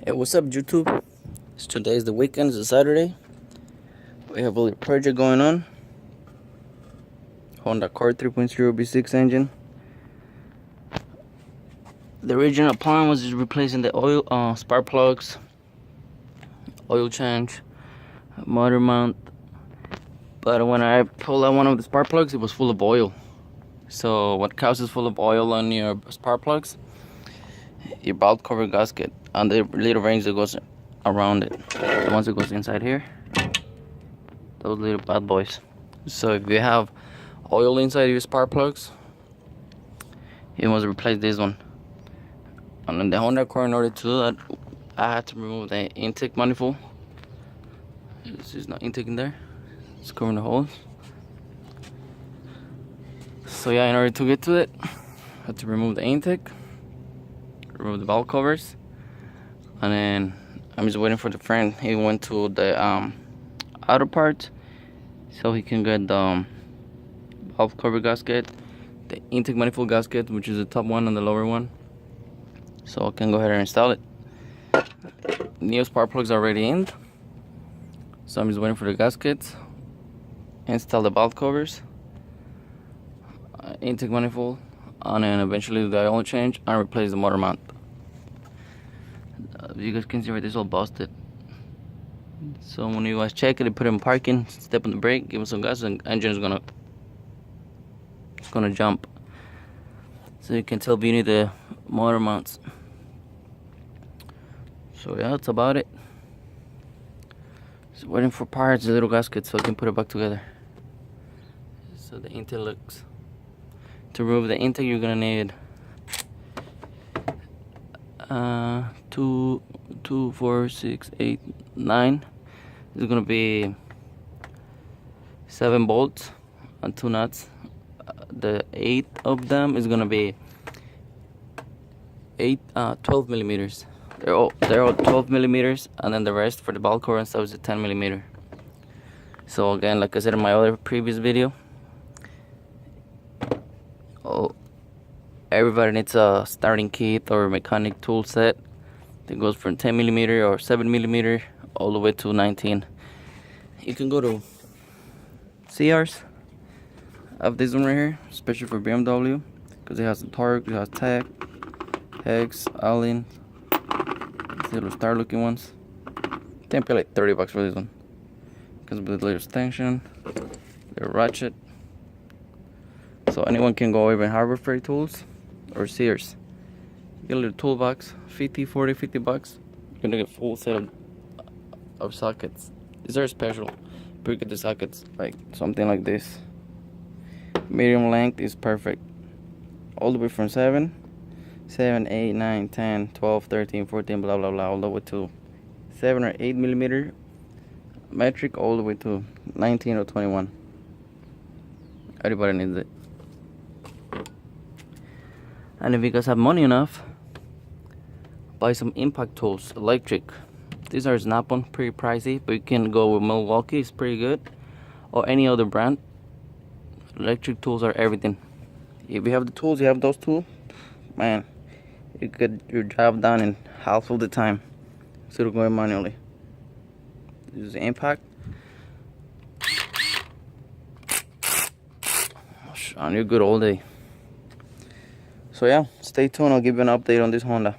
Hey, what's up, YouTube? Today is the weekend, it's a Saturday. We have a little project going on. Honda Accord 3.0 V6 engine. The original plan was just replacing the oil, spark plugs, oil change, motor mount. But when I pulled out one of the spark plugs, it was full of oil. So what causes full of oil on your spark plugs? Your valve cover gasket and the little rings that goes around it. The ones that goes inside here, those little bad boys. So if you have oil inside your spark plugs, you must replace this one. And in the Honda Accord, in order to do that, I had to remove the intake manifold. This is not intake in there. It's covering the holes. So yeah, in order to get to it, I had to remove the intake, remove the valve covers, and then I'm just waiting for the friend. He went to the auto parts so he can get the valve cover gasket, the intake manifold gasket, which is the top one and the lower one, so I can go ahead and install it. New spark plugs are already in, so I'm just waiting for the gaskets, install the valve covers, intake manifold, and then eventually do the oil change and replace the motor mount. You guys can see right, this is all busted. So when you guys check it, you put it in parking, step on the brake, give it some gas, and engine is gonna jump. So you can tell you need the motor mounts. So yeah, that's about it. Just waiting for parts, the little gasket, so I can put it back together. So the intake looks. To remove the intake, you're gonna need 2, 4, 6, 8, 9. It's gonna be 7 bolts and 2 nuts. The 8 of them is gonna be 12 millimeters. They're all 12 millimeters, and then the rest for the valve cover and stuff is a 10 millimeter. So again, like I said in my other previous video, everybody needs a starting kit or mechanic tool set that goes from 10 millimeter or 7 millimeter all the way to 19. You can go to CRs. I have this one right here, especially for BMW, because it has the torque, it has tach, hex, Allen, these little star looking ones. I think I pay like $30 for this one. Because of the little extension, the ratchet. So anyone can go even Harbor Freight Tools or Sears. Get a little toolbox, 50, 40, $50. You're gonna get a full set of sockets. These are special. But you get the sockets like something like this. Medium length is perfect. All the way from 7, 8, 9, 10, 12, 13, 14, blah blah blah, all the way to 7 or 8 millimeter metric, all the way to 19 or 21. Everybody needs it. And if you guys have money enough, buy some impact tools, electric. These are Snap-on, pretty pricey, but you can go with Milwaukee, it's pretty good, or any other brand. Electric tools are everything. If you have the tools, you have those tools, man, you get your job done in half of the time instead of going manually. This is the impact. And you're good all day. So yeah, stay tuned, I'll give you an update on this Honda.